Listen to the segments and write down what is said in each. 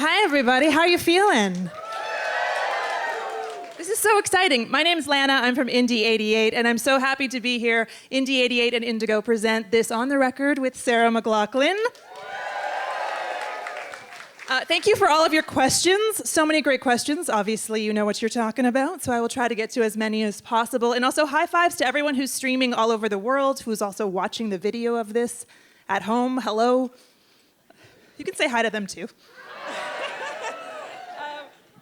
Hi, everybody. How are you feeling? This is so exciting. My name's Lana. I'm from Indie88, and I'm so happy to be here. Indie88 and Indigo present this On the Record with Sarah McLachlan. Thank you for all of your questions. So many great questions. Obviously, you know what you're talking about, so I will try to get to as many as possible. And also, high fives to everyone who's streaming all over the world, who's also watching the video of this at home. Hello. You can say hi to them, too.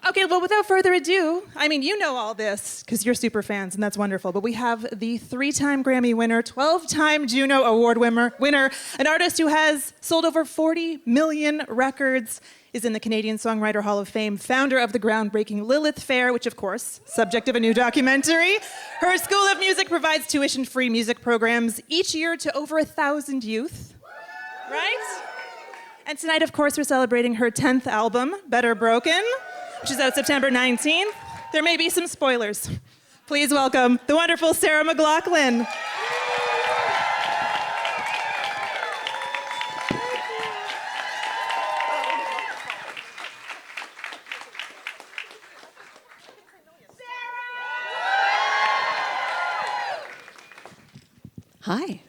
Okay, well, without further ado, I mean, you know all this because you're super fans, and that's wonderful. But we have the 3-time Grammy winner, 12-time Juno Award winner, an artist who has sold over 40 million records, is in the Canadian Songwriter Hall of Fame, founder of the groundbreaking Lilith Fair, which, of course, subject of a new documentary. Her School of Music provides tuition-free music programs each year to over 1,000 youth, right? And tonight, of course, we're celebrating her 10th album, Better Broken, which is out September 19th. There may be some spoilers. Please welcome the wonderful Sarah McLachlan. Hi.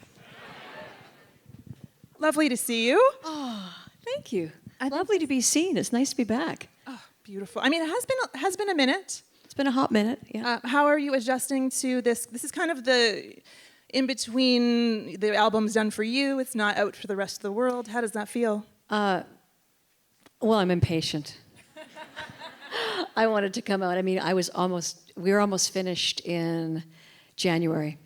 Lovely to see you. Oh, thank you. Lovely to be seen. It's nice to be back. Oh, beautiful. I mean, it has been a minute. It's been a hot minute, yeah. How are you adjusting to this? This is kind of the in-between, the album's done for you, it's not out for the rest of the world. How does that feel? Well, I'm impatient. I wanted to come out. I mean, we were almost finished in January.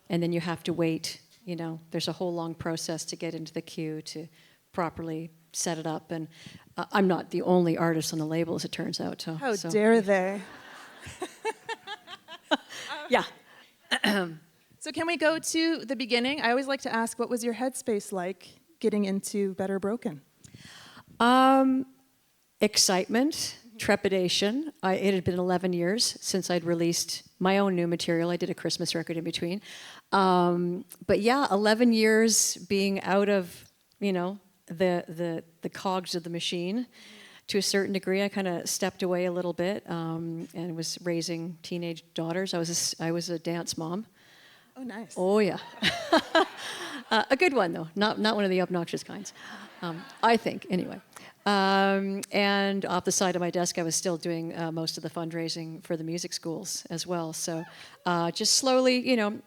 And then you have to wait, you know, there's a whole long process to get into the queue to properly set it up. And I'm not the only artist on the label, as it turns out. How dare they? Yeah. So can we go to the beginning? I always like to ask, what was your headspace like getting into Better Broken? Excitement, trepidation. It had been 11 years since I'd released my own new material. I did a Christmas record in between. But yeah, 11 years being out of, you know, the cogs of the machine. To a certain degree, I kind of stepped away a little bit and was raising teenage daughters. I was a dance mom. Oh, nice. Oh, yeah. A good one, though. Not one of the obnoxious kinds, I think, anyway. And off the side of my desk, I was still doing most of the fundraising for the music schools as well. So just slowly, you know,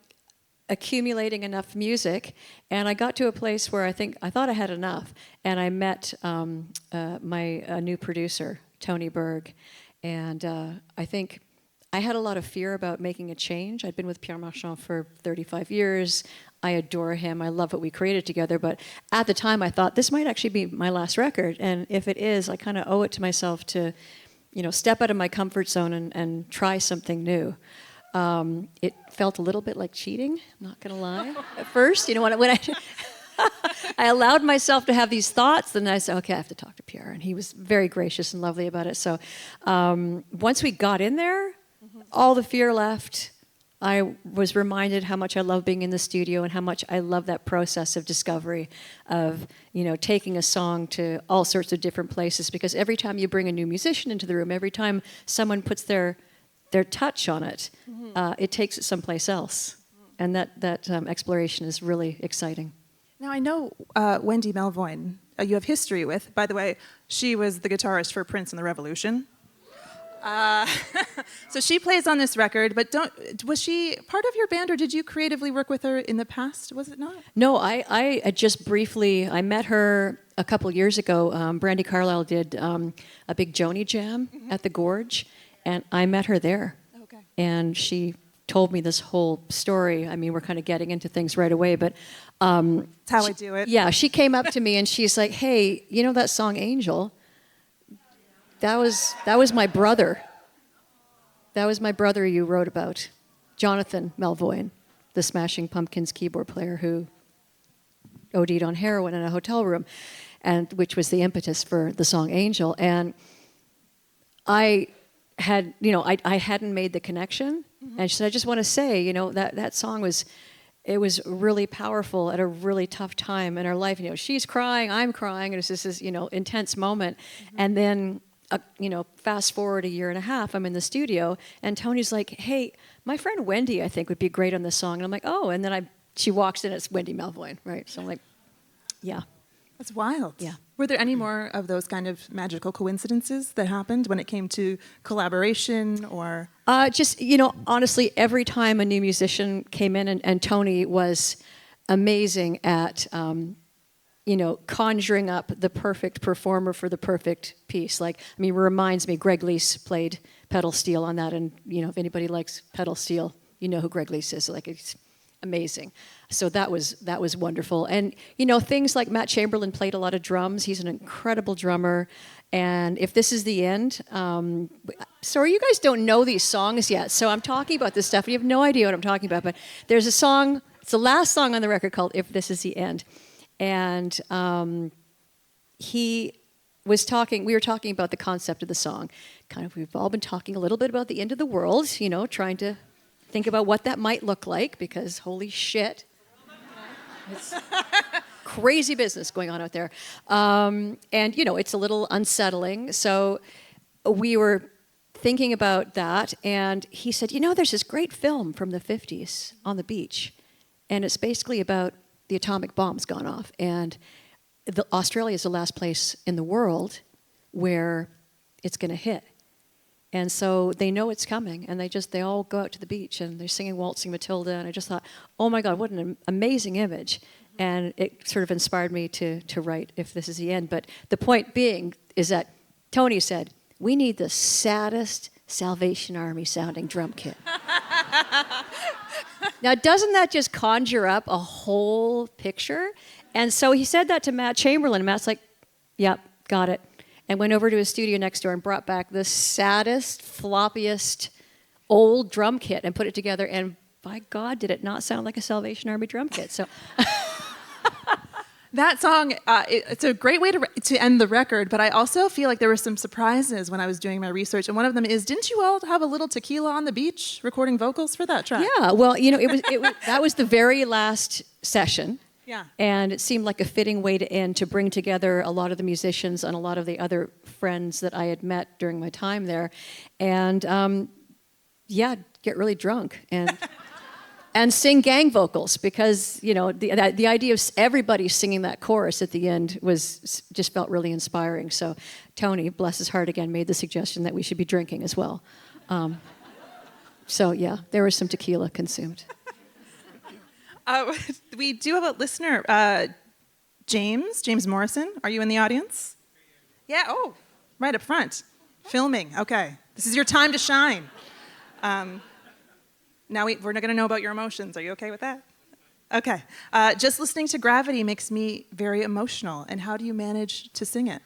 accumulating enough music. And I got to a place where I thought I had enough. And I met my new producer, Tony Berg. And I think I had a lot of fear about making a change. I'd been with Pierre Marchand for 35 years. I adore him. I love what we created together. But at the time, I thought this might actually be my last record. And if it is, I kind of owe it to myself to, you know, step out of my comfort zone and try something new. It felt a little bit like cheating, I'm not going to lie, at first. You know, when I I allowed myself to have these thoughts, then I said, okay, I have to talk to Pierre. And he was very gracious and lovely about it. So once we got in there, all the fear left. I was reminded how much I love being in the studio and how much I love that process of discovery, of, you know, taking a song to all sorts of different places. Because every time you bring a new musician into the room, every time someone puts their touch on it, it takes it someplace else. And that exploration is really exciting. Now, I know Wendy Melvoin, you have history with. By the way, she was the guitarist for Prince and the Revolution. So she plays on this record, but was she part of your band, or did you creatively work with her in the past? Was it not? No, I just briefly, I met her a couple years ago. Brandy Carlisle did a big Joni jam at the Gorge, and I met her there. Okay. And she told me this whole story. I mean, we're kind of getting into things right away, but... That's how I do it. Yeah, she came up to me and she's like, hey, you know that song Angel? That was my brother. That was my brother you wrote about, Jonathan Melvoin, the Smashing Pumpkins keyboard player who OD'd on heroin in a hotel room, and which was the impetus for the song Angel. And I had, you know, I hadn't made the connection, and she said, I just want to say, you know, that song was it was really powerful at a really tough time in our life. You know, she's crying, I'm crying, and it's just this, you know, intense moment. And then, you know, fast forward a year and a half, I'm in the studio, and Tony's like, hey, my friend Wendy, I think, would be great on this song. And I'm like, oh, and then she walks in, it's Wendy Malvoin, right? So I'm like, yeah. That's wild. Yeah. Were there any more of those kind of magical coincidences that happened when it came to collaboration or? Just, you know, honestly, every time a new musician came in, and Tony was amazing at, you know, conjuring up the perfect performer for the perfect piece. Like, I mean, it reminds me, Greg Leese played pedal steel on that, and, you know, if anybody likes pedal steel, you know who Greg Leese is. Like, it's amazing. So that was wonderful. And, you know, things like Matt Chamberlain played a lot of drums. He's an incredible drummer. And If This Is the End, sorry, you guys don't know these songs yet. So I'm talking about this stuff, and you have no idea what I'm talking about. But there's a song, it's the last song on the record called If This Is the End. And we were talking about the concept of the song. Kind of, we've all been talking a little bit about the end of the world, you know, trying to think about what that might look like, because holy shit, it's crazy business going on out there. And, you know, it's a little unsettling. So we were thinking about that, and he said, you know, there's this great film from the 50s on the beach, and it's basically about the atomic bomb's gone off, and Australia is the last place in the world where it's going to hit. And so they know it's coming, and they all go out to the beach, and they're singing Waltzing Matilda, and I just thought, oh my God, what an amazing image. And it sort of inspired me to write If This Is the End. But the point being is that Tony said, we need the saddest Salvation Army sounding drum kit. Now, doesn't that just conjure up a whole picture? And so he said that to Matt Chamberlain, and Matt's like, yep, got it. And went over to his studio next door and brought back the saddest, floppiest old drum kit and put it together. And by God, did it not sound like a Salvation Army drum kit? So that song, it's a great way to end the record, but I also feel like there were some surprises when I was doing my research. And one of them is, didn't you all have a little tequila on the beach recording vocals for that track? Yeah, well, you know, that was the very last session. Yeah. And it seemed like a fitting way to end, to bring together a lot of the musicians and a lot of the other friends that I had met during my time there. And, yeah, get really drunk and sing gang vocals, because, you know, the idea of everybody singing that chorus at the end just felt really inspiring. So Tony, bless his heart again, made the suggestion that we should be drinking as well. So, yeah, there was some tequila consumed. We do have a listener, James Morrison. Are you in the audience? Yeah, oh, right up front. Filming, okay. This is your time to shine. Now we're not going to know about your emotions. Are you okay with that? Okay. Just listening to Gravity makes me very emotional. And how do you manage to sing it?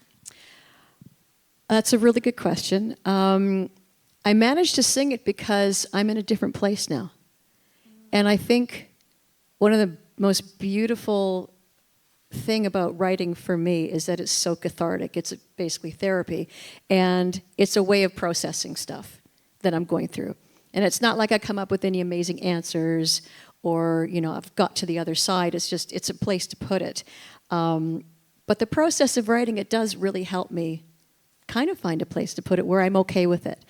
That's a really good question. I managed to sing it because I'm in a different place now. And I think one of the most beautiful thing about writing for me is that it's so cathartic. It's basically therapy. And it's a way of processing stuff that I'm going through. And it's not like I come up with any amazing answers or, you know, I've got to the other side. It's a place to put it. But the process of writing it does really help me kind of find a place to put it where I'm okay with it.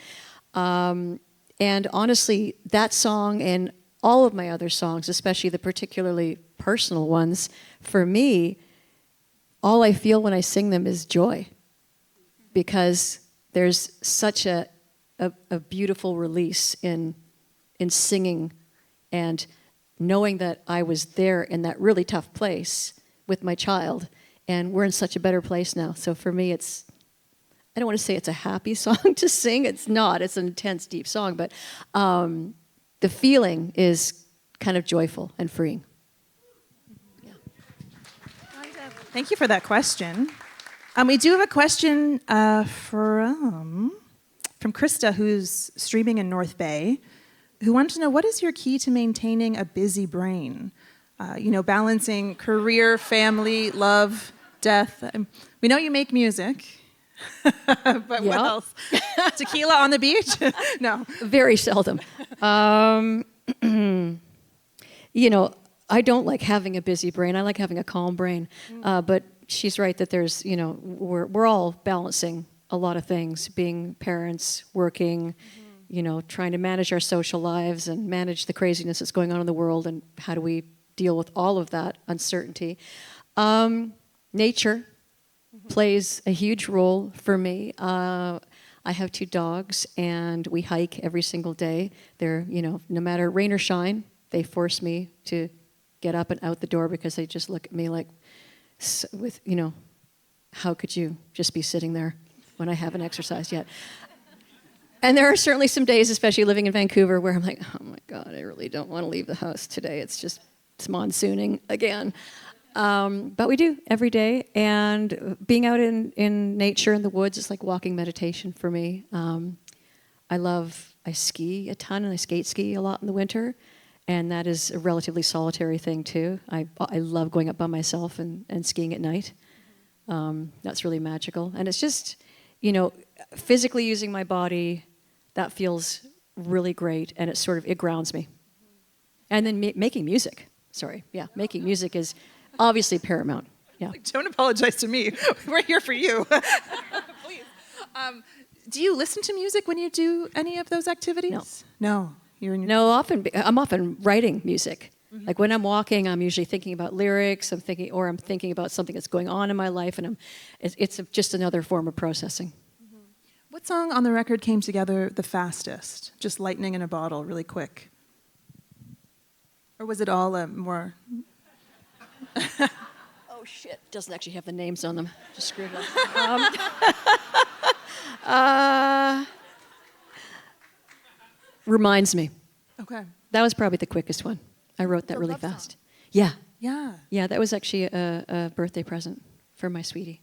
And honestly, that song and all of my other songs, especially the particularly personal ones, for me, all I feel when I sing them is joy, because there's such a beautiful release in singing and knowing that I was there in that really tough place with my child, and we're in such a better place now. So for me, I don't want to say it's a happy song to sing. It's not. It's an intense, deep song, but the feeling is kind of joyful and freeing. Yeah. Thank you for that question. We do have a question from Krista, who's streaming in North Bay, who wanted to know, what is your key to maintaining a busy brain? Balancing career, family, love, death. We know you make music. But what else? Tequila on the beach? No. Very seldom. I don't like having a busy brain. I like having a calm brain. But she's right that there's, we're all balancing a lot of things, being parents, working, trying to manage our social lives and manage the craziness that's going on in the world, and how do we deal with all of that uncertainty. Nature plays a huge role for me. I have 2 dogs, and we hike every single day. They're, no matter rain or shine, they force me to get up and out the door because they just look at me like, with, how could you just be sitting there when I haven't exercised yet? And there are certainly some days, especially living in Vancouver, where I'm like, oh my God, I really don't want to leave the house today. It's monsooning again. But we do every day, and being out in nature, in the woods, is like walking meditation for me. I ski a ton, and I skate ski a lot in the winter, and that is a relatively solitary thing too. I love going up by myself and skiing at night. That's really magical, and it's just, physically using my body, that feels really great, and it grounds me. And then making music. Making music is obviously paramount. Yeah. Don't apologize to me. We're here for you. Please. Do you listen to music when you do any of those activities? No. No, I'm often writing music. Mm-hmm. Like when I'm walking, I'm usually thinking about lyrics. I'm thinking about something that's going on in my life, and it's just another form of processing. Mm-hmm. What song on the record came together the fastest? Just lightning in a bottle, really quick. Or was it all more... Oh, shit. Doesn't actually have the names on them. Just screwed it up. Reminds Me. Okay. That was probably the quickest one. I wrote that really fast. Song. Yeah. Yeah. Yeah, that was actually a birthday present for my sweetie.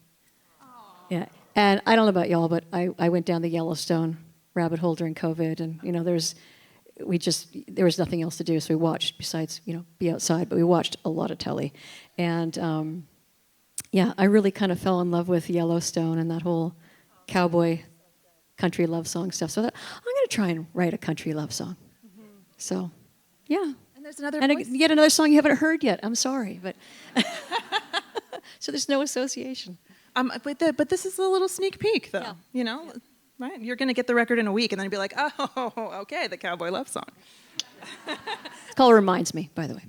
Aww. Yeah. And I don't know about y'all, but I went down the Yellowstone rabbit hole during COVID, and, there was nothing else to do, so we watched, besides, be outside, but we watched a lot of telly. And, I really kind of fell in love with Yellowstone and that whole cowboy country love song stuff. So I thought, I'm going to try and write a country love song. Mm-hmm. So, yeah. And there's another yet another song you haven't heard yet. I'm sorry, but... So there's no association. But this is a little sneak peek, though, Yeah. Right? You're going to get the record in a week, and then you'll be like, oh, okay, the cowboy love song. It's called Reminds Me, by the way.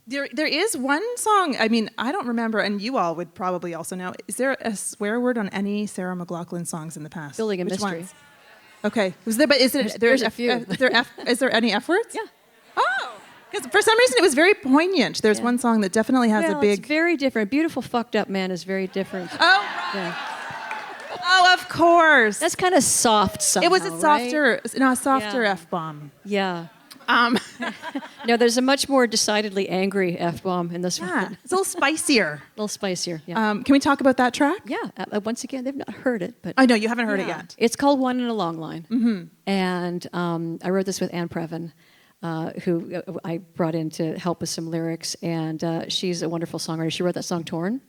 There is one song, I don't remember, and you all would probably also know. Is there a swear word on any Sarah McLachlan songs in the past? Building a Which Mystery. Ones? Okay. Is there any F words? Yeah. Oh! Because for some reason it was very poignant. There's one song that definitely has a big... It's very different. Beautiful Fucked Up Man is very different. Oh, right. Yeah. Oh, of course. That's kind of soft somehow, It was a softer Yeah. F-bomb. Yeah. No, there's a much more decidedly angry F-bomb in this one. It's a little spicier. A little spicier, yeah. Can we talk about that track? Yeah, once again, they've not heard it, but... I know, you haven't heard it yet. It's called One in a Long Line. Mm-hmm. And I wrote this with Anne Previn, who I brought in to help with some lyrics, and she's a wonderful songwriter. She wrote that song, Torn.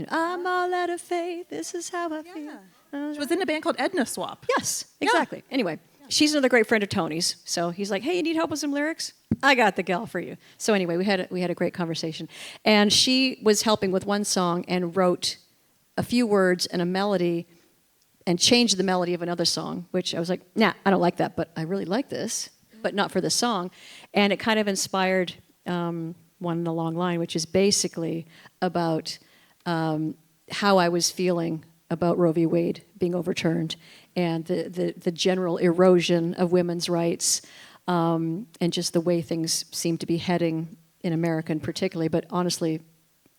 I'm all out of faith, this is how I feel. She was in a band called Edna Swap. Yes, exactly. Yeah. Anyway, she's another great friend of Tony's, so he's like, hey, you need help with some lyrics? I got the gal for you. So anyway, we had a great conversation. And she was helping with one song and wrote a few words and a melody and changed the melody of another song, which I was like, nah, I don't like that, but I really like this, but not for this song. And it kind of inspired One in a Long Line, which is basically about... how I was feeling about Roe v. Wade being overturned and the general erosion of women's rights and just the way things seem to be heading in America in particular, but honestly,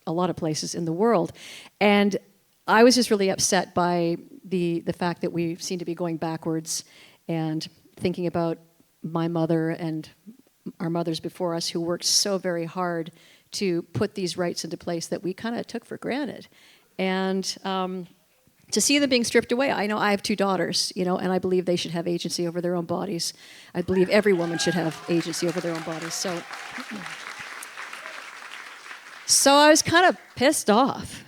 a lot of places in the world. And I was just really upset by the fact that we seem to be going backwards, and thinking about my mother and our mothers before us who worked so very hard to put these rights into place that we kind of took for granted. And to see them being stripped away, I know I have 2 daughters, and I believe they should have agency over their own bodies. I believe every woman should have agency over their own bodies. So I was kind of pissed off,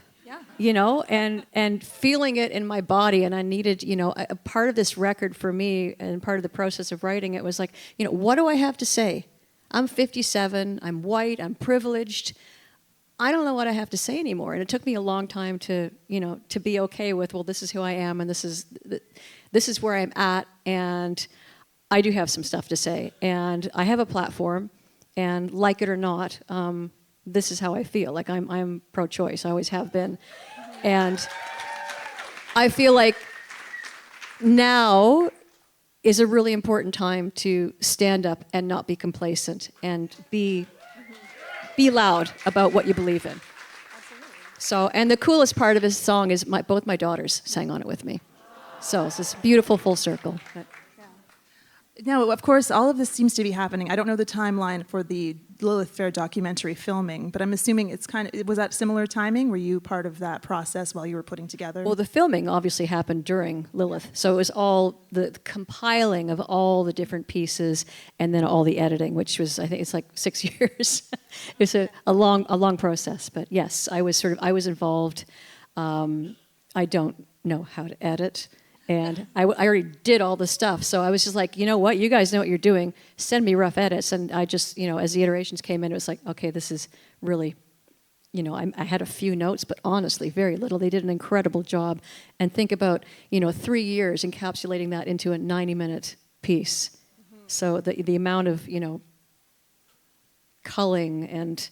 and feeling it in my body. And I needed, a part of this record for me, and part of the process of writing it was like, what do I have to say? I'm 57, I'm white, I'm privileged. I don't know what I have to say anymore. And it took me a long time to, to be okay with, well, this is who I am, and this is where I'm at, and I do have some stuff to say. And I have a platform, and like it or not, this is how I feel. Like I'm pro-choice. I always have been. And I feel like now is a really important time to stand up and not be complacent and be loud about what you believe in. Absolutely. So, and the coolest part of his song is both my daughters sang on it with me. So it's this beautiful full circle. Now, of course, all of this seems to be happening. I don't know the timeline for the Lilith Fair documentary filming, but I'm assuming was that similar timing? Were you part of that process while you were putting together? Well, the filming obviously happened during Lilith. So it was all the compiling of all the different pieces and then all the editing, which was, I think it's like 6 years. It was a long process. But yes, I was involved. I don't know how to edit. And I already did all the stuff. So I was just like, you know what? You guys know what you're doing. Send me rough edits. And I just, as the iterations came in, it was like, okay, this is really, I had a few notes, but honestly, very little. They did an incredible job. And think about, 3 years encapsulating that into a 90-minute piece. Mm-hmm. So the amount of, culling and,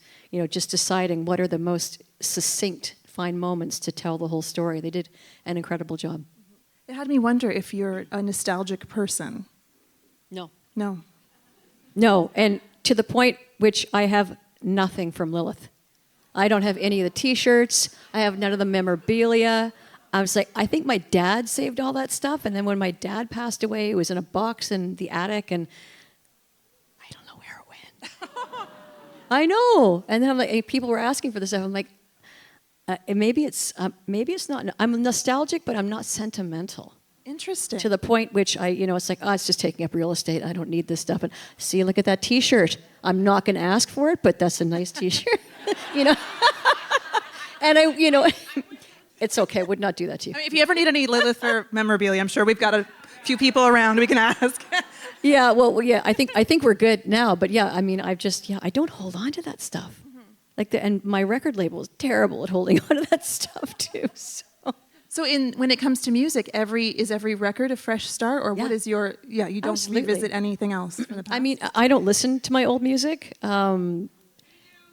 just deciding what are the most succinct, fine moments to tell the whole story. They did an incredible job. It had me wonder if you're a nostalgic person. No. No, and to the point which I have nothing from Lilith. I don't have any of the T-shirts. I have none of the memorabilia. I was like, I think my dad saved all that stuff, and then when my dad passed away, it was in a box in the attic, and I don't know where it went. I know. And then I'm like, people were asking for this stuff. I'm like, maybe it's not. I'm nostalgic, but I'm not sentimental. Interesting. To the point which it's like, it's just taking up real estate. I don't need this stuff. And see, look at that T-shirt. I'm not going to ask for it, but that's a nice T-shirt, And it's okay. I would not do that to you. I mean, if you ever need any Lilith or memorabilia, I'm sure we've got a few people around we can ask. Yeah. Well, yeah. I think we're good now. But yeah, I mean, I don't hold on to that stuff. And my record label is terrible at holding on to that stuff too. So when it comes to music, is every record a fresh start, or Yeah. what is you don't Absolutely. revisit anything else from the past? I mean, I don't listen to my old music. Thank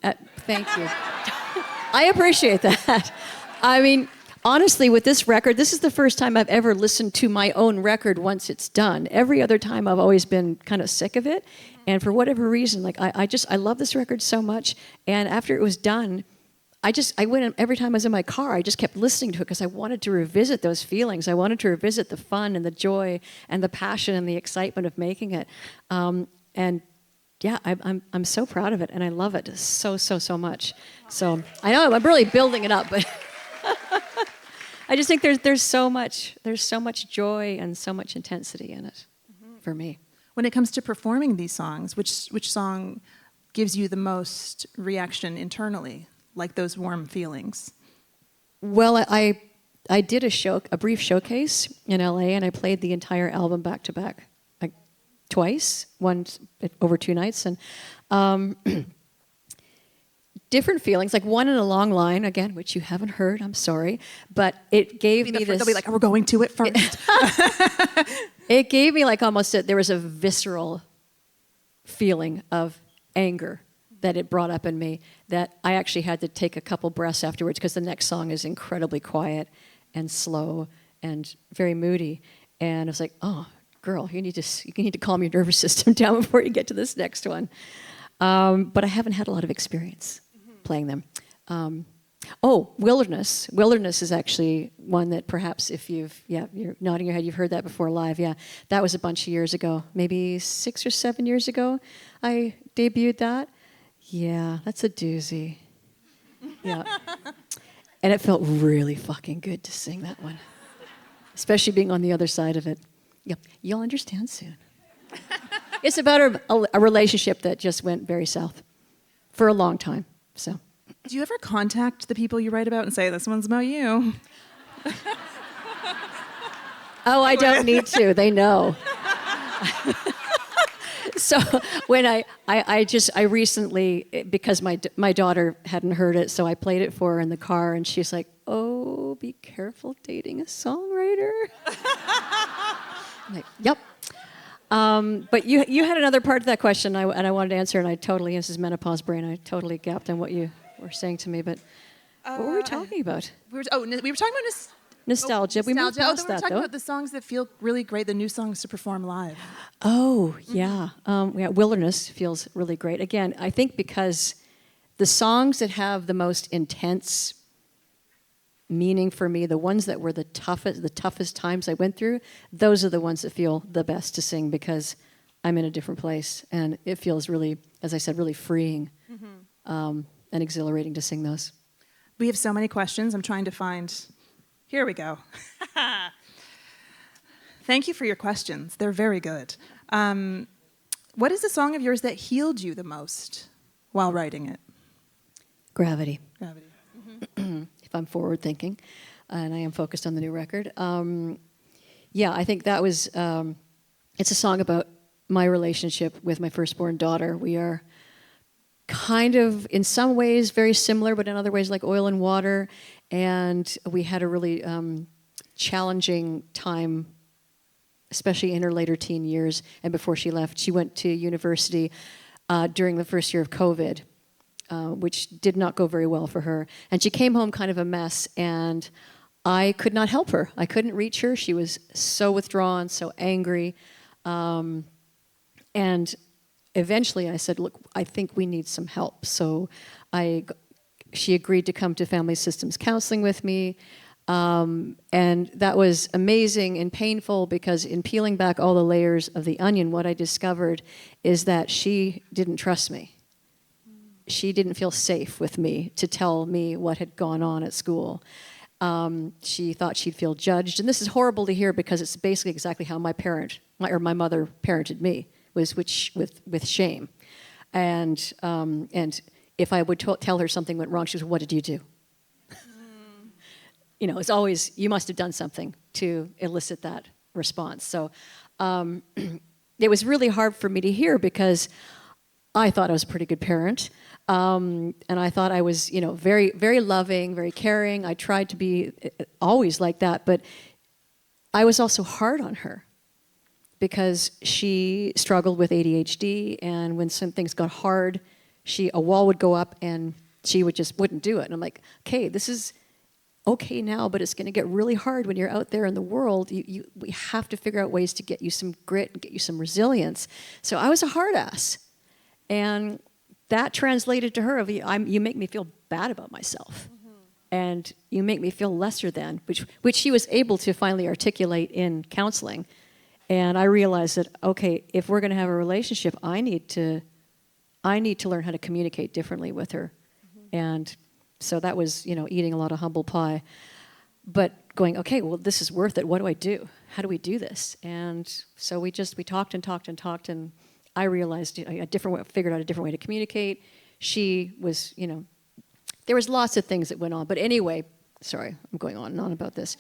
you. I appreciate that. I mean, honestly, with this record, this is the first time I've ever listened to my own record once it's done. Every other time I've always been kind of sick of it. And for whatever reason, I love this record so much. And after it was done, I went, every time I was in my car, I just kept listening to it because I wanted to revisit those feelings. I wanted to revisit the fun and the joy and the passion and the excitement of making it. And yeah, I'm so proud of it, and I love it so much. So I know I'm really building it up, but I just think there's so much joy and so much intensity in it for me. When it comes to performing these songs, which song gives you the most reaction internally, like those warm feelings? Well, I did a brief showcase in LA, and I played the entire album back to back, like twice, once over 2 nights, and different feelings. Like one in a long line, again, which you haven't heard. I'm sorry, but it gave me this. They'll be like, we're going to it first. It gave me like there was a visceral feeling of anger that it brought up in me that I actually had to take a couple breaths afterwards because the next song is incredibly quiet and slow and very moody. And I was like, oh, girl, you need to calm your nervous system down before you get to this next one. But I haven't had a lot of experience playing them. Wilderness. Wilderness is actually one that perhaps if you're nodding your head, you've heard that before live. Yeah, that was a bunch of years ago, maybe 6 or 7 years ago. I debuted that. Yeah, that's a doozy. Yeah. And it felt really fucking good to sing that one, especially being on the other side of it. Yeah, you'll understand soon. It's about a relationship that just went very south for a long time. So, do you ever contact the people you write about and say, this one's about you? Oh, I don't need to. They know. So when I recently, because my daughter hadn't heard it, so I played it for her in the car, and she's like, "Oh, be careful dating a songwriter." I'm like, "Yep." But you had another part to that question, and I wanted to answer, and I totally, this is menopause brain, I totally gapped on what you were saying to me, but what were we talking about? We were talking about Nostalgia. We moved past we were that, talking though. about the songs that feel really great, the new songs to perform live. Oh, yeah. Wilderness feels really great. Again, I think because the songs that have the most intense meaning for me, the ones that were the toughest times I went through, those are the ones that feel the best to sing because I'm in a different place. And it feels really, as I said, really freeing and exhilarating to sing those. We have so many questions. I'm trying to find... Here we go. Thank you for your questions. They're very good. What is the song of yours that healed you the most while writing it? Gravity. Gravity. If I'm forward thinking, and I am focused on the new record. Yeah, I think that was, it's a song about my relationship with my firstborn daughter. We are kind of, in some ways, very similar, but in other ways like oil and water. And we had a really challenging time, especially in her later teen years and before she left. She went to university during the first year of COVID, which did not go very well for her. And she came home kind of a mess, and I could not help her. I couldn't reach her. She was so withdrawn, so angry. And eventually I said, look, I think we need some help. So she agreed to come to family systems counseling with me. And that was amazing and painful because in peeling back all the layers of the onion, what I discovered is that she didn't trust me. She didn't feel safe with me to tell me what had gone on at school. She thought she'd feel judged. And this is horrible to hear because it's basically exactly how my mother parented me, was with shame. And if I would tell her something went wrong, she was, what did you do? You know, it's always, you must have done something to elicit that response. So it was really hard for me to hear because I thought I was a pretty good parent. And I thought I was, you know, very, very loving, very caring. I tried to be always like that, but I was also hard on her because she struggled with ADHD, and when some things got hard, a wall would go up and she wouldn't do it. And I'm like, okay, this is okay now, but it's going to get really hard when you're out there in the world. We have to figure out ways to get you some grit and get you some resilience. So I was a hard ass. And that translated to her of, you make me feel bad about myself. And you make me feel lesser than, which she was able to finally articulate in counseling. And I realized that, okay, if we're going to have a relationship, I need to learn how to communicate differently with her. And so that was, you know, eating a lot of humble pie. But going, okay, well, this is worth it. What do I do? How do we do this? And so we talked and talked and talked, and I realized figured out a different way to communicate. She was, you know, there was lots of things that went on. But anyway, sorry, I'm going on and on about this.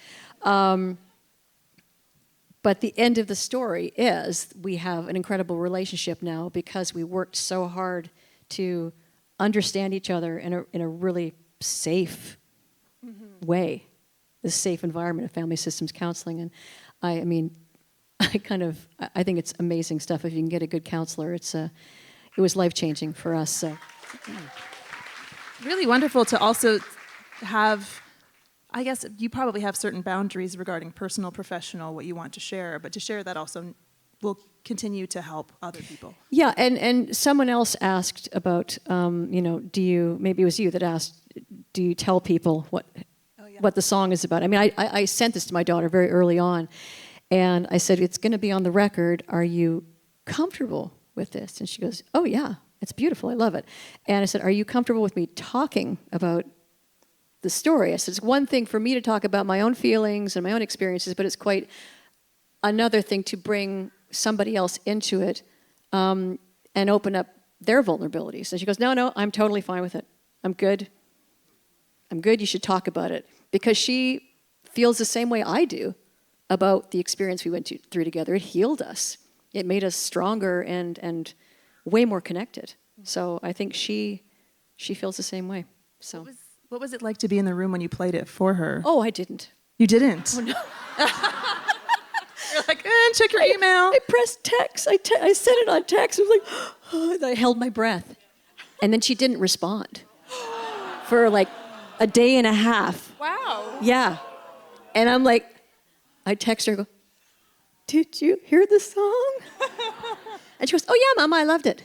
But the end of the story is we have an incredible relationship now because we worked so hard to understand each other in a really safe way, this safe environment of family systems counseling. And I mean, I think it's amazing stuff. If you can get a good counselor, it was life-changing for us. So. Really wonderful to also have, I guess you probably have certain boundaries regarding personal, professional, what you want to share, but to share that also will continue to help other people. Yeah, and someone else asked about, you know, maybe it was you that asked, do you tell people what the song is about? I mean, I sent this to my daughter very early on, and I said, it's going to be on the record. Are you comfortable with this? And she goes, oh, yeah, it's beautiful. I love it. And I said, are you comfortable with me talking about the story? I said, it's one thing for me to talk about my own feelings and my own experiences, but it's quite another thing to bring somebody else into it and open up their vulnerabilities. And she goes, no, I'm totally fine with it. I'm good. You should talk about it. Because she feels the same way I do about the experience we went through together. It healed us. it made us stronger and way more connected. So I think she feels the same way. So What was it like to be in the room when you played it for her? oh, I didn't. You didn't? Oh no. You're like, check your email. I pressed text. I sent it on text. I was like, oh, and I held my breath, and then she didn't respond for like a day and a half. Wow. Yeah, and I'm like, I text her, I go, did you hear the song? And she goes, oh yeah, Mama, I loved it.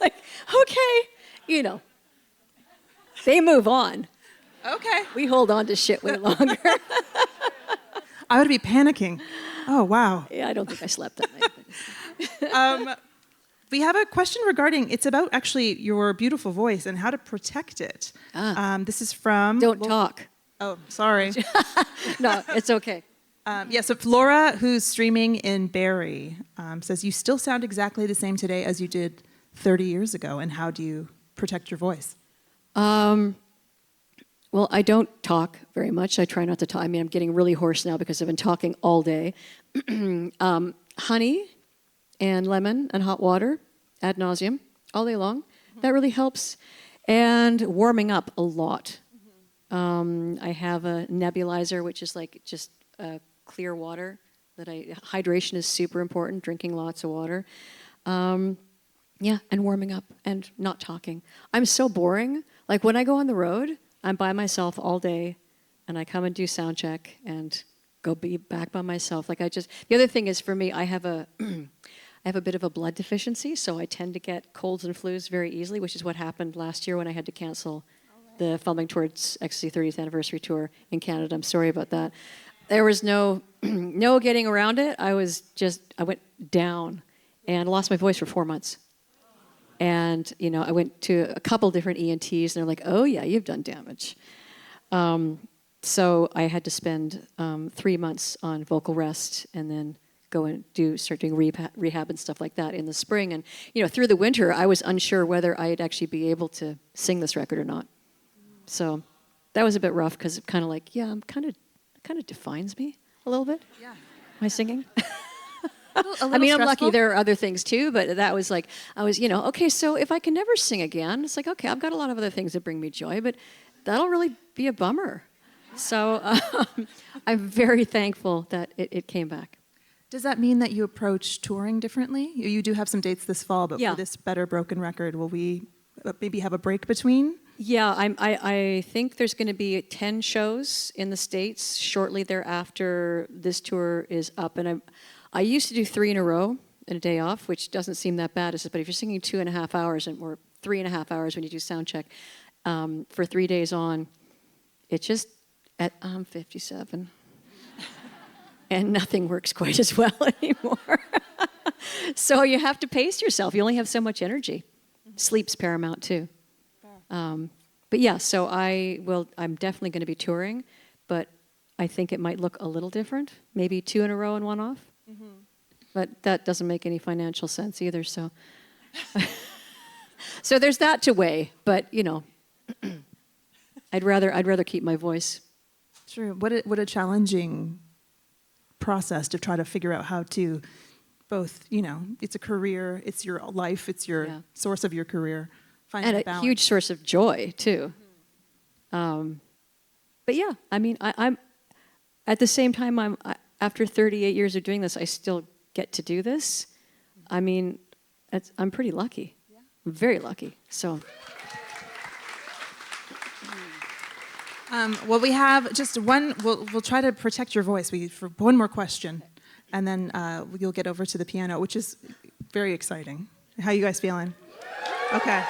Like, okay, you know, they move on. Okay. We hold on to shit way longer. I would be panicking. Oh, wow. Yeah, I don't think I slept that night. We have a question regarding, it's about actually your beautiful voice and how to protect it. This is from... Don't talk. Oh, sorry. No, it's okay. So Flora, who's streaming in Barrie, says, you still sound exactly the same today as you did 30 years ago, and how do you protect your voice? Well, I don't talk very much. I try not to talk. I mean, I'm getting really hoarse now because I've been talking all day. Honey and lemon and hot water ad nauseum all day long. That really helps. And warming up a lot. I have a nebulizer, which is like just clear water. Hydration is super important, drinking lots of water. Yeah, and warming up and not talking. I'm so boring. Like when I go on the road, I'm by myself all day, and I come and do sound check and go be back by myself. Like the other thing is for me, I have a bit of a blood deficiency, so I tend to get colds and flus very easily, which is what happened last year when I had to cancel the Fumbling Towards Ecstasy 30th Anniversary Tour in Canada. I'm sorry about that. There was no getting around it. I went down and lost my voice for 4 months. And, you know, I went to a couple different ENTs, and they're like, oh, yeah, you've done damage. So I had to spend 3 months on vocal rest and then go and start doing rehab and stuff like that in the spring. And, you know, through the winter, I was unsure whether I'd actually be able to sing this record or not. So that was a bit rough because it's kind of like, yeah, it kind of defines me a little bit. Yeah. My singing. I mean, I'm lucky there are other things too, but that was like, I was, you know, okay, so if I can never sing again, it's like, okay, I've got a lot of other things that bring me joy, but that'll really be a bummer. So I'm very thankful that it came back. Does that mean that you approach touring differently? You do have some dates this fall, but Yeah. for this Better Broken record, will we maybe have a break between? Yeah, I think there's going to be 10 shows in the States shortly thereafter this tour is up, and I used to do 3 in a row and a day off, which doesn't seem that bad. But if you're singing 2.5 hours or 3.5 hours when you do sound check for 3 days on, it's just I'm 57, and nothing works quite as well anymore. So you have to pace yourself. You only have so much energy. Sleep's paramount too. But yeah, so I'm definitely going to be touring, but I think it might look a little different. Maybe 2 in a row and 1 off. Mm-hmm. But that doesn't make any financial sense either, so. So there's that to weigh, but you know, I'd rather keep my voice. True. What a challenging process to try to figure out how to both, you know, it's a career, it's your life, it's your source of your career. And a huge source of joy, too. But yeah, I mean, I'm at the same time, after 38 years of doing this, I still get to do this. I mean, I'm pretty lucky. Yeah. I'm very lucky. So. Well, we have just one. We'll try to protect your voice. For one more question, and then you'll get over to the piano, which is very exciting. How you guys feeling? Okay.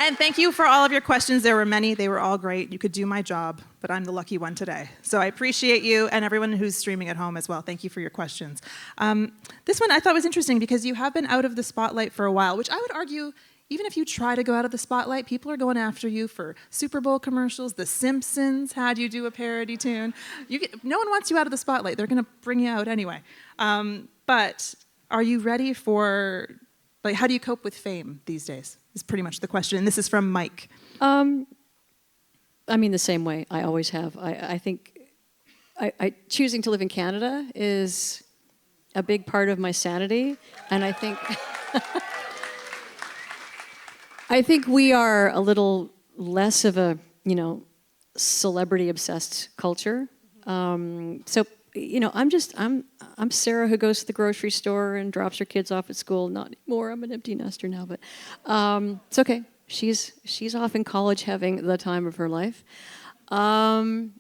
And thank you for all of your questions. There were many. They were all great. You could do my job, but I'm the lucky one today. So I appreciate you and everyone who's streaming at home as well. Thank you for your questions. This one I thought was interesting because you have been out of the spotlight for a while, which I would argue, even if you try to go out of the spotlight, people are going after you for Super Bowl commercials. The Simpsons had you do a parody tune. No one wants you out of the spotlight. They're going to bring you out anyway. But are you ready for, like, how do you cope with fame these days? Is pretty much the question. And this is from Mike. I mean, the same way I always have. I think I choosing to live in Canada is a big part of my sanity, and I think I think we are a little less of a celebrity obsessed culture. So I'm Sarah who goes to the grocery store and drops her kids off at school. Not anymore. I'm an empty nester now, but it's okay. She's off in college having the time of her life. I'm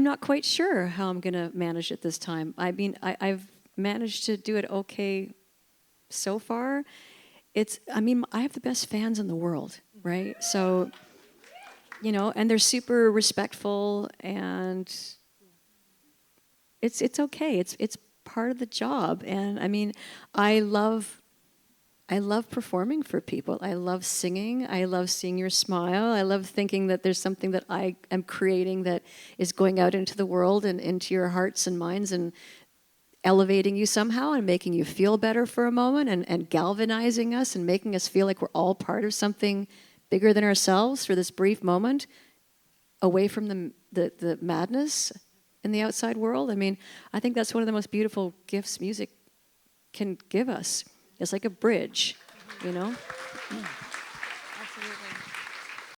not quite sure how I'm going to manage it this time. I mean, I've managed to do it okay so far. I have the best fans in the world, right? So, and they're super respectful, and it's okay. It's part of the job. And I mean, I love performing for people. I love singing. I love seeing your smile. I love thinking that there's something that I am creating that is going out into the world and into your hearts and minds and elevating you somehow and making you feel better for a moment and galvanizing us and making us feel like we're all part of something bigger than ourselves for this brief moment away from the madness in the outside world. I mean, I think that's one of the most beautiful gifts music can give us. It's like a bridge,